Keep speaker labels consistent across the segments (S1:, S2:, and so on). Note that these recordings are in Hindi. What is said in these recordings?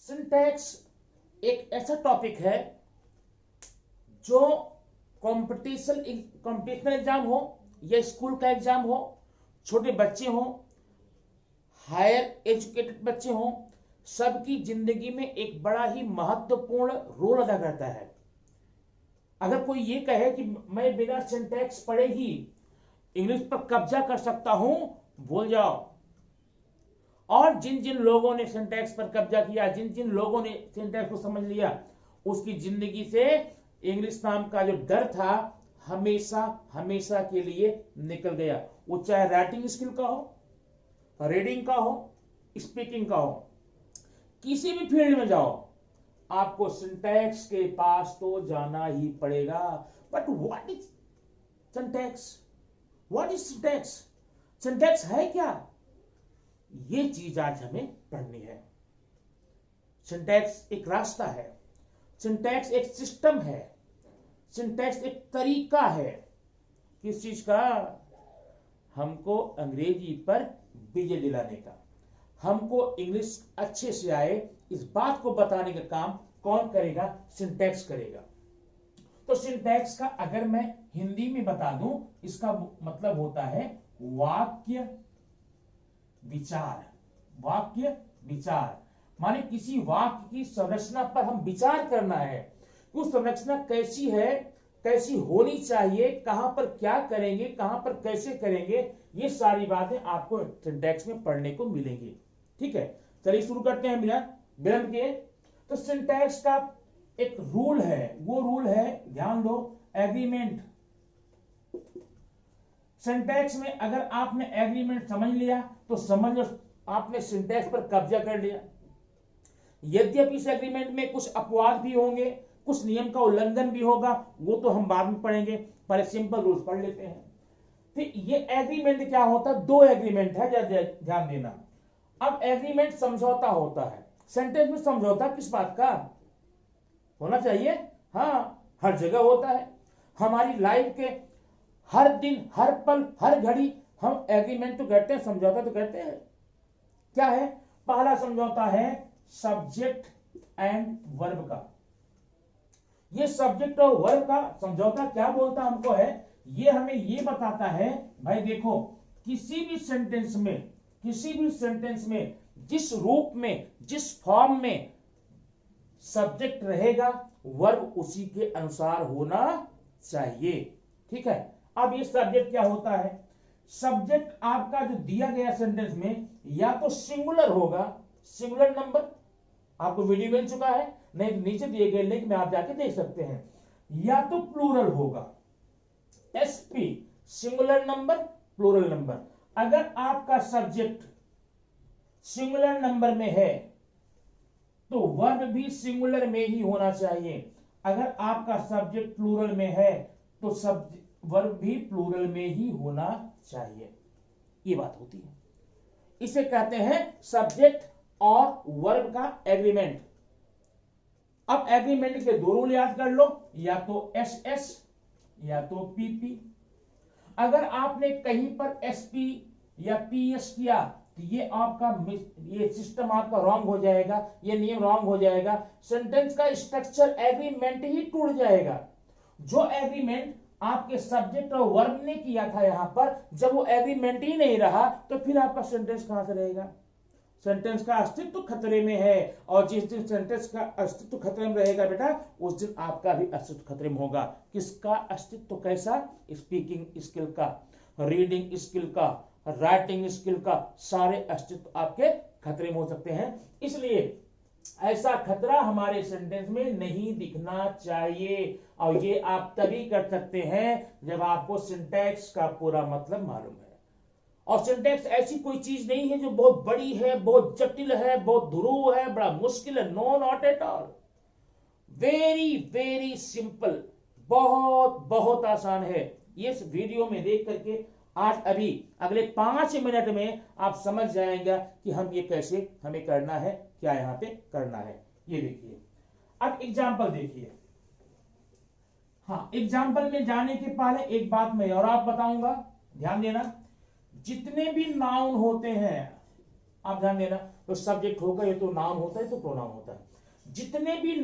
S1: सिंटैक्स एक ऐसा टॉपिक है जो कॉम्पिटिशनल एग्जाम हो या स्कूल का एग्जाम हो, छोटे बच्चे हो, हायर एजुकेटेड बच्चे हो, सबकी जिंदगी में एक बड़ा ही महत्वपूर्ण रोल अदा करता है। अगर कोई ये कहे कि मैं बिना सिंटैक्स पढ़े ही इंग्लिश पर कब्जा कर सकता हूं, भूल जाओ। और जिन जिन लोगों ने सिंटैक्स पर कब्जा किया, जिन जिन लोगों ने सिंटैक्स को समझ लिया, उसकी जिंदगी से इंग्लिश नाम का जो डर था हमेशा हमेशा के लिए निकल गया। वो चाहे राइटिंग स्किल का हो, रीडिंग का हो, स्पीकिंग का हो, किसी भी फील्ड में जाओ, आपको सिंटैक्स के पास तो जाना ही पड़ेगा। But what is syntax? What is syntax? Syntax है क्या? ये चीज आज हमें पढ़नी है। सिंटैक्स एक रास्ता है, सिंटैक्स एक सिस्टम है, सिंटैक्स एक तरीका है। किस चीज का? हमको अंग्रेजी पर विजय दिलाने का, हमको इंग्लिश अच्छे से आए इस बात को बताने का काम कौन करेगा? सिंटैक्स करेगा। तो सिंटैक्स का अगर मैं हिंदी में बता दूं, इसका मतलब होता है वाक्य विचार। वाक्य विचार माने किसी वाक्य की संरचना पर हम विचार करना है कि उस संरचना कैसी है, कैसी होनी चाहिए, कहां पर क्या करेंगे, कहां पर कैसे करेंगे, ये सारी बातें आपको सिंटैक्स में पढ़ने को मिलेंगी। ठीक है, चलिए शुरू करते हैं बिना विलंब के। तो सिंटैक्स का एक रूल है, वो रूल है, ध्यान दो, एग्रीमेंट। सिंटैक्स में अगर आपने एग्रीमेंट समझ लिया तो समझ लो आपने सिंटैक्स पर कब्जा कर लिया। यद्यपि इस एग्रीमेंट में कुछ अपवाद भी होंगे, कुछ नियम का उल्लंघन भी होगा, वो तो हम बाद में पढ़ेंगे, पहले सिंपल रूल्स पढ़ लेते हैं। तो ये एग्रीमेंट क्या होता है? दो एग्रीमेंट है, ध्यान देना। अब एग्रीमेंट समझौता होता है। सेंटेंस में समझौता किस बात का होना चाहिए? हाँ, हर जगह होता है। हमारी लाइफ के हर दिन, हर पल, हर घड़ी हम एग्रीमेंट तो करते हैं, समझौता तो करते हैं। क्या है? पहला समझौता है सब्जेक्ट एंड वर्ब का। ये सब्जेक्ट और वर्ब का समझौता क्या बोलता हमको है? ये हमें ये बताता है, भाई देखो, किसी भी सेंटेंस में जिस रूप में, जिस फॉर्म में सब्जेक्ट रहेगा, वर्ब उसी के अनुसार होना चाहिए। ठीक है, अब ये सब्जेक्ट क्या होता है? सब्जेक्ट आपका जो दिया गया सेंटेंस में या तो सिंगुलर होगा, सिंगुलर नंबर, आपको वीडियो मिल चुका है, नहीं नीचे दिए गए लिंक में आप जाके देख सकते हैं, या तो प्लूरल होगा, SP, singular number, plural number. अगर आपका सब्जेक्ट सिंगुलर नंबर में है तो वर्ब भी सिंगुलर में ही होना चाहिए। अगर आपका सब्जेक्ट प्लूरल में है तो वर्ब भी प्लूरल में ही होना चाहिए। ये बात होती है, इसे कहते हैं सब्जेक्ट और वर्ब का एग्रीमेंट। अब एग्रीमेंट के दो रूल याद कर लो, या तो एसएस या तो पीपी। अगर आपने कहीं पर एसपी या पीएस किया तो ये सिस्टम आपका रॉन्ग हो जाएगा, ये नियम रॉन्ग हो जाएगा, सेंटेंस का स्ट्रक्चर, एग्रीमेंट ही टूट जाएगा। जो एग्रीमेंट आपके सब्जेक्ट और वर्ब ने किया था यहां पर, जब वो एग्रीमेंट ही नहीं रहा तो फिर आपका सेंटेंस कहां से रहेगा? सेंटेंस का अस्तित्व खतरे में है, और जिस दिन सेंटेंस का अस्तित्व खतरे में रहेगा बेटा, उस दिन आपका भी अस्तित्व खतरे में होगा। किसका अस्तित्व? कैसा? स्पीकिंग स्किल का, रीडिंग स्किल का, राइटिंग स्किल का, सारे अस्तित्व आपके खतरे में हो सकते हैं। इसलिए ऐसा खतरा हमारे सेंटेंस में नहीं दिखना चाहिए। और ये आप तभी कर सकते हैं जब आपको सिंटैक्स का पूरा मतलब मालूम है। और सिंटैक्स ऐसी कोई चीज नहीं है जो बहुत बड़ी है, बहुत जटिल है, बहुत ध्रुव है, बड़ा मुश्किल है। No, not at all. Very very simple, बहुत बहुत आसान है। ये वीडियो में देख करके आज अभी अगले 5 मिनट में आप समझ जाएंगे कि हम ये कैसे हमें करना है, क्या यहां पे करना है। ये देखिए, अब एग्जाम्पल देखिए। हाँ, एग्जाम्पल में जाने के पहले एक बात मैं और आप बताऊंगा, ध्यान देना। जितने भी नाउन होते हैं, आप ध्यान देना, तो सब्जेक्ट होगा, ये तो नाउन होता है तो प्रोनाउन होता है। जितने भी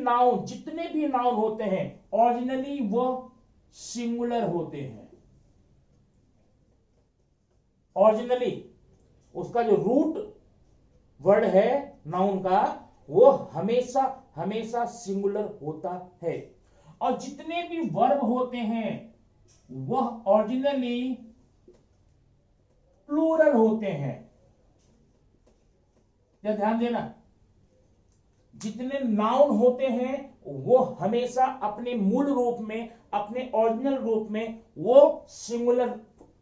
S1: नाउन होते हैं ओरिजिनली वो सिंगुलर होते हैं। ओरिजिनली उसका जो रूट वर्ड है नाउन का वो हमेशा हमेशा सिंगुलर होता है। और जितने भी वर्ब होते हैं वह ओरिजिनली प्लूरल होते हैं। या ध्यान देना, जितने नाउन होते हैं वो हमेशा अपने मूल रूप में, अपने ओरिजिनल रूप में वो सिंगुलर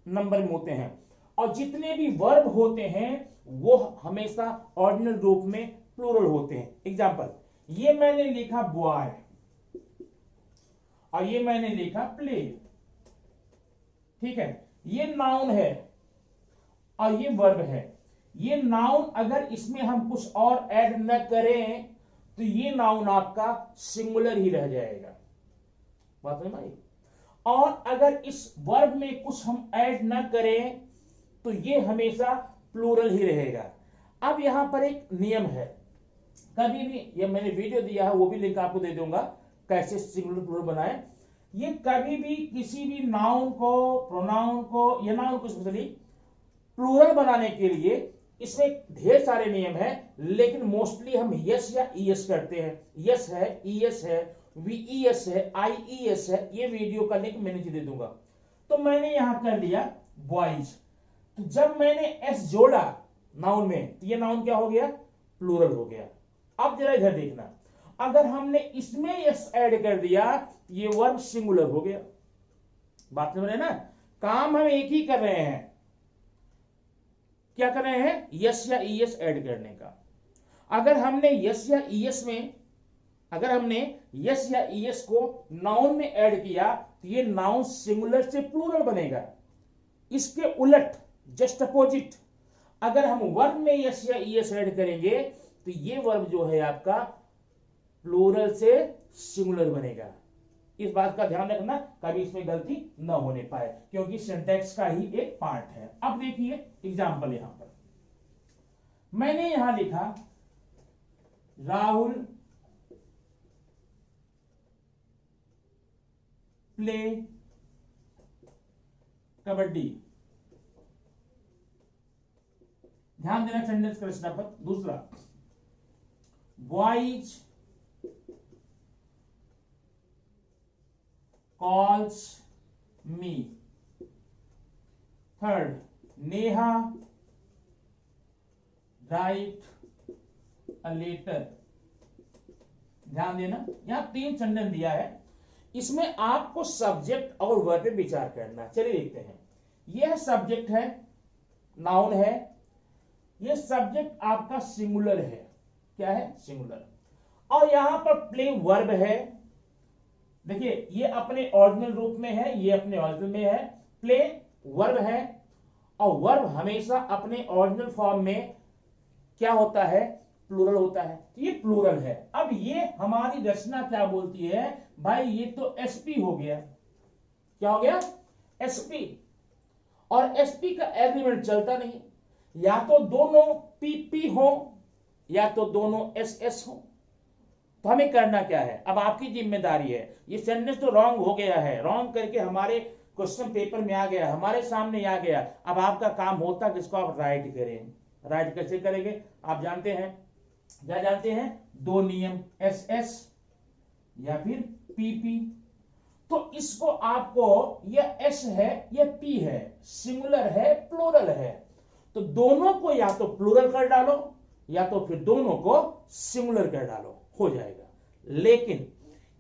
S1: नंबर में होते हैं। और जितने भी वर्ब होते हैं वो हमेशा ओरिजिनल रूप में प्लूरल होते हैं। एग्जांपल, ये मैंने लिखा बॉय और ये मैंने लिखा प्ले, ठीक है, ये नाउन है और ये वर्ब है। ये नाउन अगर इसमें हम कुछ और ऐड न करें तो ये नाउन आपका सिंगुलर ही रह जाएगा। बात समझ में आई? और अगर इस वर्ब में कुछ हम ऐड न करें तो ये हमेशा प्लूरल ही रहेगा। अब यहां पर एक नियम है, कभी भी, ये मैंने वीडियो दिया है वो भी लिंक आपको दे दूंगा, कैसे सिंगुलर प्लूरल बनाए। ये कभी भी किसी भी नाउन को, प्रोनाउन को, या नाउन को स्पेशली प्लूरल बनाने के लिए इसमें ढेर सारे नियम है, लेकिन मोस्टली हम यस या ईएस करते हैं। यस है, ईएस है, वीईएस है, आईईएस है। ये वीडियो का लिंक मैं नीचे दे दूंगा। तो मैंने यहां कर लिया बॉयज, तो जब मैंने एस जोड़ा नाउन में तो ये नाउन क्या हो गया? प्लूरल हो गया। अब जरा इधर देखना, अगर हमने इसमें यस ऐड कर दिया ये वर्ब सिंगुलर हो गया। बात समझ रहे ना? काम हम एक ही कर रहे हैं, क्या कर रहे हैं? यस या ईएस ऐड करने का। अगर हमने यस या ईएस में, अगर हमने यस या ईएस को नाउन में ऐड किया तो ये नाउन सिंगुलर से प्लूरल बनेगा। इसके उलट, जस्ट अपोजिट, अगर हम वर्ब में यस या ईएस ऐड करेंगे तो ये वर्ब जो है आपका प्लूरल से सिंगुलर बनेगा। इस बात का ध्यान रखना, कभी इसमें गलती न होने पाए, क्योंकि सिंटैक्स का ही एक पार्ट है। अब देखिए एग्जांपल, यहां पर मैंने यहां लिखा राहुल प्ले कबड्डी। ध्यान देना सेंटेंस का रचना पर। दूसरा, boys calls me। Third, Neha write a letter। ध्यान देना, यहां 3 सेंटेंस दिया है, इसमें आपको सब्जेक्ट और वर्ब पे विचार करना। चलिए देखते हैं। यह सब्जेक्ट है, नाउन है, यह सब्जेक्ट आपका सिंगुलर है। क्या है? सिंगुलर। और यहां पर प्ले वर्ब है। देखिए, ये अपने ओरिजिनल रूप में है, ये अपने ओरिजिनल में है। प्ले वर्ब है, और वर्ब हमेशा अपने ओरिजिनल फॉर्म में क्या होता है? प्लूरल होता है। ये प्लूरल है। अब ये हमारी रचना क्या बोलती है? भाई ये तो एसपी हो गया। क्या हो गया? एसपी। और एसपी का एग्रीमेंट चलता नहीं, या तो दोनों पीपी हो या तो दोनों एसएस हो। तो हमें करना क्या है? अब आपकी जिम्मेदारी है। ये सेंटेंस तो रॉन्ग हो गया है, रॉन्ग करके हमारे क्वेश्चन पेपर में आ गया, हमारे सामने आ गया। अब आपका काम होता है इसको आप राइट करें। राइट कैसे करेंगे? आप जानते हैं, क्या जानते हैं? 2 नियम, एस एस या फिर पीपी। तो इसको आपको, यह एस है यह पी है, सिंगुलर है प्लूरल है, तो दोनों को या तो प्लूरल कर डालो या तो फिर दोनों को सिंगुलर कर डालो, हो जाएगा। लेकिन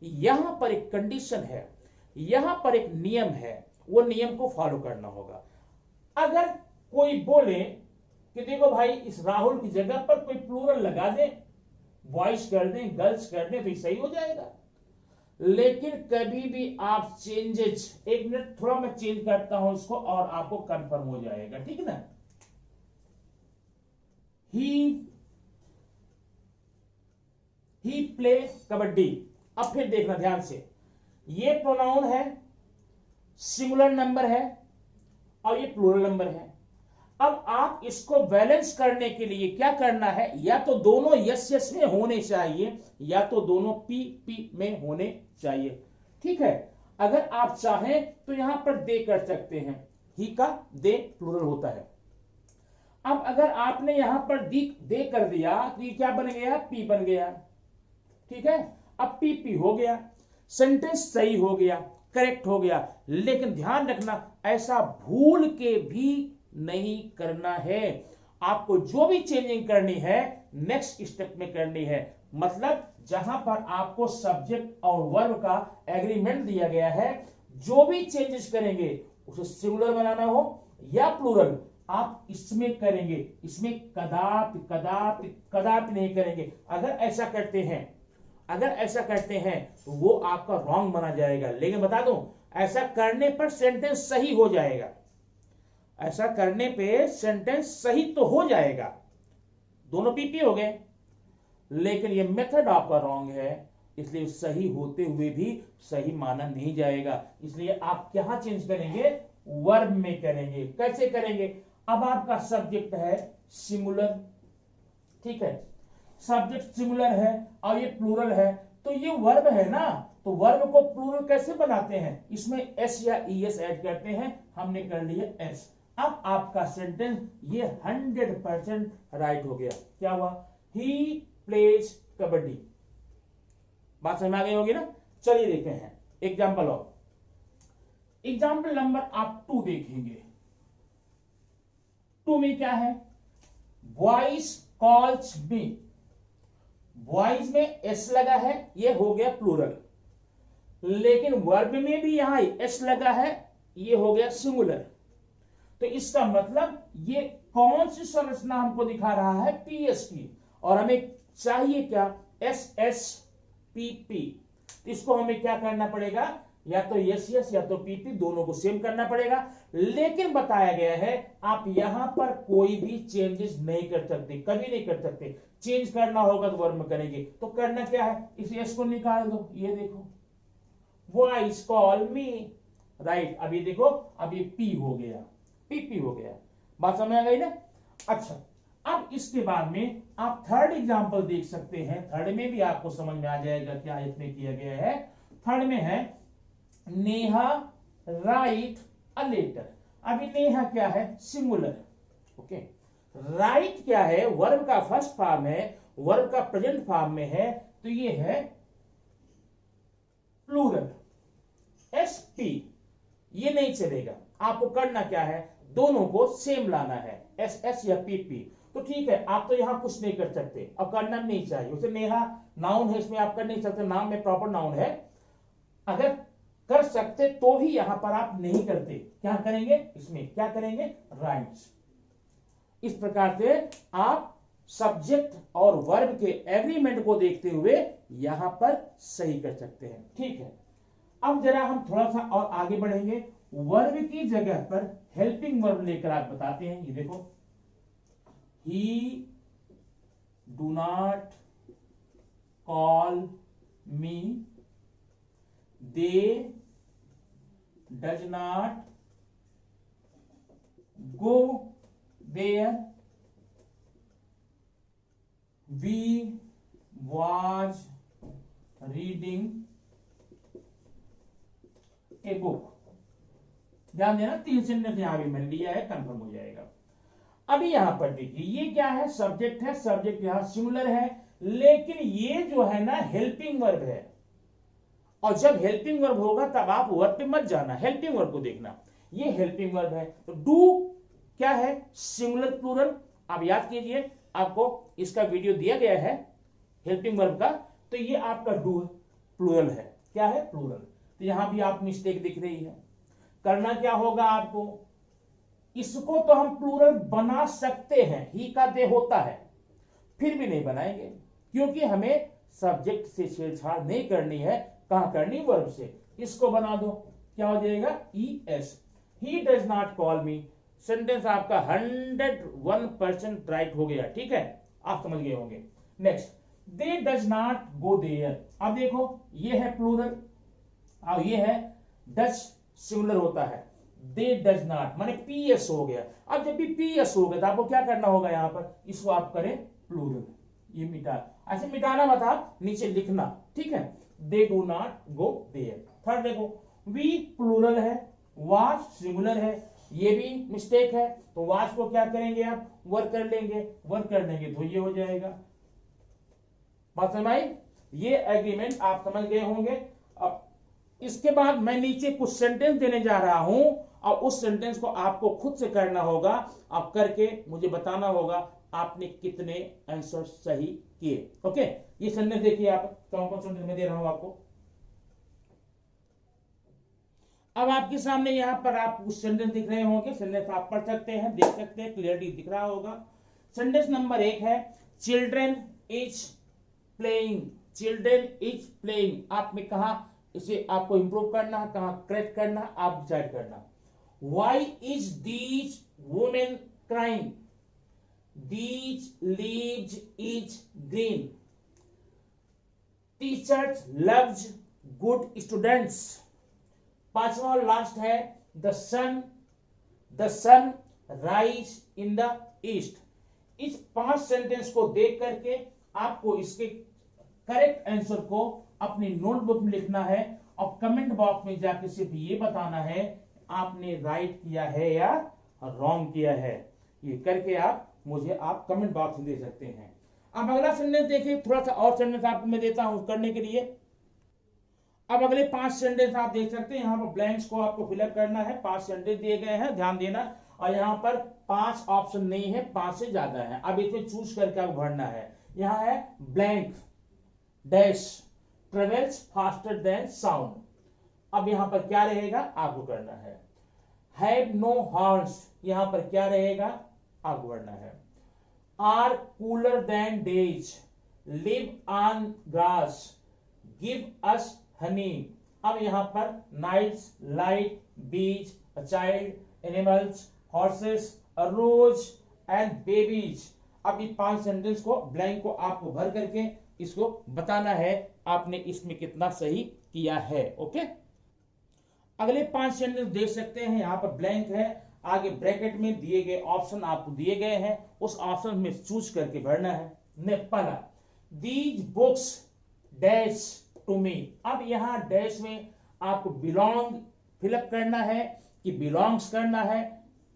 S1: यहां पर एक कंडीशन है, यहां पर एक नियम है, वो नियम को फॉलो करना होगा। अगर कोई बोले कि देखो भाई इस राहुल की जगह पर कोई प्लूरल लगा दे, बॉयज कर दें, गर्ल्स कर दें, तो सही हो जाएगा। लेकिन कभी भी आप चेंजेस, 1 मिनट थोड़ा मैं चेंज करता हूं इसको और आपको कंफर्म हो जाएगा, ठीक है ना। ही प्ले कबड्डी। अब फिर देखना ध्यान से, ये प्रोनाउन है, सिंगुलर नंबर है और ये प्लूरल नंबर है। अब आप इसको बैलेंस करने के लिए क्या करना है, या तो दोनों यस यस में होने चाहिए या तो दोनों पी पी में होने चाहिए। ठीक है, अगर आप चाहें तो यहां पर दे कर सकते हैं, ही का दे प्लूरल होता है। अब अगर आपने यहां पर दे कर दिया तो ये क्या बन गया, पी बन गया। ठीक है, अब पी पी हो गया, सेंटेंस सही हो गया, करेक्ट हो गया। लेकिन ध्यान रखना, ऐसा भूल के भी नहीं करना है। आपको जो भी चेंजिंग करनी है नेक्स्ट स्टेप में करनी है। मतलब जहां पर आपको सब्जेक्ट और वर्ब का एग्रीमेंट दिया गया है, जो भी चेंजेस करेंगे उसे सिंगुलर बनाना हो या प्लूरल, आप इसमें करेंगे, इसमें कदापि कदापि कदापि नहीं करेंगे। अगर ऐसा करते हैं तो वो आपका रॉन्ग माना जाएगा। लेकिन बता दूं, ऐसा करने पर सेंटेंस सही हो जाएगा, ऐसा करने पे सेंटेंस सही तो हो जाएगा, दोनों पीपी हो गए, लेकिन ये मेथड आपका रॉन्ग है, इसलिए सही होते हुए भी सही माना नहीं जाएगा। इसलिए आप क्या चेंज करेंगे, वर्ब में करेंगे। कैसे करेंगे, अब आपका सब्जेक्ट है सिंगुलर, ठीक है, सब्जेक्ट सिंगुलर है और ये प्लूरल है, तो ये वर्ब है ना, तो वर्ब को प्लूरल कैसे बनाते हैं, इसमें एस या ईएस ऐड करते हैं, हमने कर लिया एस। अब आपका सेंटेंस ये 100% राइट हो गया। क्या हुआ, ही प्लेज कबड्डी। बात समझ में आ गई होगी ना। चलिए देखते हैं एग्जाम्पल ऑफ, एग्जाम्पल नंबर आप 2 देखेंगे। 2 में क्या है, वॉइस कॉल्स मी, वॉइस में एस लगा है, ये हो गया प्लूरल, लेकिन वर्ब में भी यहां एस लगा है, ये हो गया सिंगुलर। तो इसका मतलब ये कौन सी संरचना हमको दिखा रहा है, पीएस की, और हमें चाहिए क्या, एस एस पी पी। इसको हमें क्या करना पड़ेगा, या तो यस यस या तो पीपी, दोनों को सेम करना पड़ेगा। लेकिन बताया गया है आप यहां पर कोई भी चेंजेस नहीं कर सकते, कभी नहीं कर सकते। चेंज करना होगा तो वर्ब में करेंगे। तो करना क्या है, इस एस को निकाल दो, ये देखो वॉइस कॉल मी, राइट। अब ये देखो, अब ये पी हो गया, पीपी हो गया। बात समझ आ गई ना। अच्छा, अब इसके बाद में आप थर्ड एग्जांपल देख सकते हैं। थर्ड में भी आपको समझ में आ जाएगा क्या इसमें किया गया है। थर्ड में है नेहा राइट अ लेटर। अभी नेहा क्या है, सिंगुलर, ओके। राइट क्या है, वर्ब का फर्स्ट फॉर्म है, वर्ब का प्रेजेंट फॉर्म में है, तो ये है प्लूरल, एस पी। ये नहीं चलेगा, आपको करना क्या है, दोनों को सेम लाना है, एस एस या पी पी। तो ठीक है, आप तो यहां कुछ नहीं कर सकते और करना नहीं चाहिए। उसे नेहा नाउन है, इसमें आप कर नहीं सकते, नाम में प्रॉपर नाउन है। अगर कर सकते तो भी यहां पर आप नहीं करते, क्या करेंगे, इसमें क्या करेंगे, राइट्स। इस प्रकार से आप सब्जेक्ट और वर्ब के एग्रीमेंट को देखते हुए यहां पर सही कर सकते हैं। ठीक है, अब जरा हम थोड़ा सा और आगे बढ़ेंगे। वर्ब की जगह पर हेल्पिंग वर्ब लेकर आप बताते हैं। ये देखो, he do not call me, they does not go there, we was reading a book. ध्यान देना, 3 सेंटेंस यहां भी मैंने लिया है, कंफर्म हो जाएगा। अभी यहां पर देखिए, ये क्या है, सब्जेक्ट है, सब्जेक्ट यहां सिंगुलर है, लेकिन ये जो है ना हेल्पिंग वर्ब है। और जब हेल्पिंग वर्ब होगा तब आप वर्ब पे मत जाना, हेल्पिंग वर्ब को देखना। ये हेल्पिंग वर्ब है, तो डू क्या है, सिंगुलर प्लूरल। आप याद कीजिए, आपको इसका वीडियो दिया गया है हेल्पिंग वर्ब का, तो ये आपका डू प्लूरल है। क्या है, प्लूरल। तो यहां भी आप मिस्टेक दिख रही है। करना क्या होगा आपको, इसको तो हम प्लूरल बना सकते हैं, ही का दे होता है, फिर भी नहीं बनाएंगे, क्योंकि हमें सब्जेक्ट से छेड़छाड़ नहीं करनी है। कहां करनी, वर्ब से। इसको बना दो, क्या हो जाएगा, E S. He does not call me, sentence आपका 101% राइट हो गया। ठीक है, आप समझ गए होंगे। Next, they does not go there. अब देखो, ये है प्लूरल और ये है डज, सिंगुलर होता है। दे डज नॉट, माने पीएस हो गया। अब जब भी पीएस हो गया तो आपको क्या करना होगा, यहां पर इसको आप करें प्लूरल, ये मिटा, ऐसे मिटाना मत, आप नीचे लिखना, ठीक है। They do not go there. Third देखो, वी प्लूरल है, वाज सिंगुलर है, ये भी मिस्टेक है, तो वाज को क्या करेंगे आप, वर्क कर लेंगे, वर्क कर लेंगे तो ये हो जाएगा। बात समझ आई? ये एग्रीमेंट आप समझ गए होंगे। अब इसके बाद मैं नीचे कुछ सेंटेंस देने जा रहा हूं और उस सेंटेंस को आपको खुद से करना होगा, आप करके मुझे बताना होगा आपने कितने आंसर सही किए। ओके, ये सेंटेंस देखिए आप, कौन कौन सेंटेंस में दे रहा हूं आपको। अब आपके सामने यहां पर आप कुछ सेंटेंस दिख रहे होंगे, सेंटेंस आप पढ़ सकते हैं, देख सकते हैं, क्लियरली दिख रहा होगा। सेंटेंस नंबर 1 है children is playing, children is playing. आपने कहा इसे आपको इंप्रूव करना, कहा करेक्ट करना, आप डिसाइड करना। Why is these women crying, these leaves is green, teachers loves good students. पांचवा और लास्ट है the sun rise in the east. इस 5 सेंटेंस को देख करके आपको इसके करेक्ट आंसर को अपनी नोटबुक में लिखना है और कमेंट बॉक्स में जाके सिर्फ ये बताना है आपने राइट किया है या रॉन्ग किया है। ये करके आप मुझे आप कमेंट बॉक्स में दे सकते हैं। अब अगला सेंटेंस देखिए, थोड़ा सा और सेंटेंस आपको मैं देता हूं करने के लिए। अब अगले 5 सेंटेंस आप देख सकते हैं, यहाँ पर ब्लैंक्स को आपको फिलअप करना है। 5 सेंटेंस दिए गए हैं, ध्यान देना। और यहाँ पर 5 ऑप्शन नहीं है, 5 से ज्यादा है। अब इसमें चूज करके आपको भरना है। यहाँ है blank dash travels faster than sound. अब यहाँ पर क्या रहेगा आपको करना है। हैव नो हॉर्न्स, यहाँ पर क्या रहेगा आपको करना है। Are cooler than days, live on grass, give us honey. अब यहां पर nights, light, beach, a child, animals, horses, a rose and babies. अब ये 5 सेंटेंस को ब्लैंक को आपको भर करके इसको बताना है आपने इसमें कितना सही किया है। ओके, अगले 5 सेंटेंस देख सकते हैं, यहां पर ब्लैंक है, आगे ब्रैकेट में दिए गए ऑप्शन आपको दिए गए हैं, उस ऑप्शन में चूज करके भरना है। पहला, these books dash to me. अब यहां डैश में आपको बिलोंग फिलअप करना है कि बिलोंग्स करना है,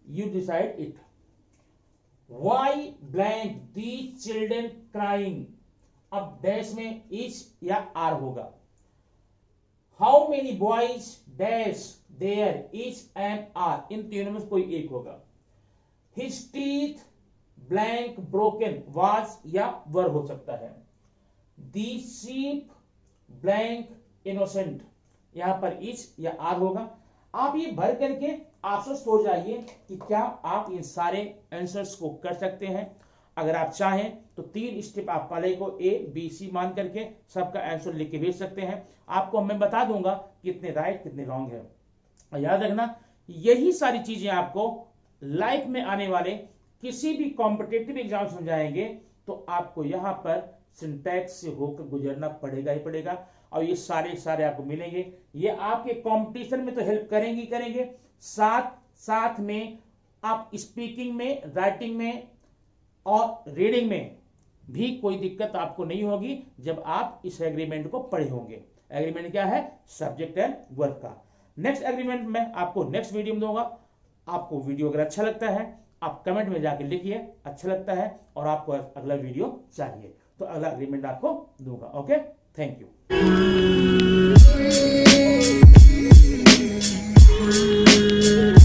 S1: you decide it. Why blank these children crying, अब डैश में इज या आर होगा। How many boys dash there, is and are, इन तीनों में कोई एक होगा। His teeth blank broken, was या वर हो सकता है। दी शीप ब्लैंक इनोसेंट, यहां पर इज या आर होगा। आप ये भर करके आश्वस्त हो जाइए कि क्या आप इन सारे आंसर्स को कर सकते हैं। अगर आप चाहें तो 3 स्टेप आप पहले को ए बी सी मान करके सबका आंसर लिख के भेज सकते हैं। आपको मैं बता दूंगा कितने राइट कितने रॉन्ग है। और याद रखना, यही सारी चीजें आपको लाइफ में आने वाले किसी भी कॉम्पिटेटिव एग्जाम समझाएंगे, तो आपको यहां पर सिंटैक्स से होकर गुजरना पड़ेगा ही पड़ेगा। और ये सारे आपको मिलेंगे, ये आपके कंपटीशन में तो हेल्प करेंगे करेंगे, साथ में आप स्पीकिंग में, राइटिंग में और रीडिंग में भी कोई दिक्कत आपको नहीं होगी जब आप इस एग्रीमेंट को पढ़े होंगे। एग्रीमेंट क्या है, सब्जेक्ट एंड वर्ब का। नेक्स्ट एग्रीमेंट में आपको नेक्स्ट वीडियो में दूंगा। आपको वीडियो अगर अच्छा लगता है आप कमेंट में जाके लिखिए अच्छा लगता है और आपको अगला वीडियो चाहिए, तो अगला एग्रीमेंट आपको दूंगा। Okay, thank you.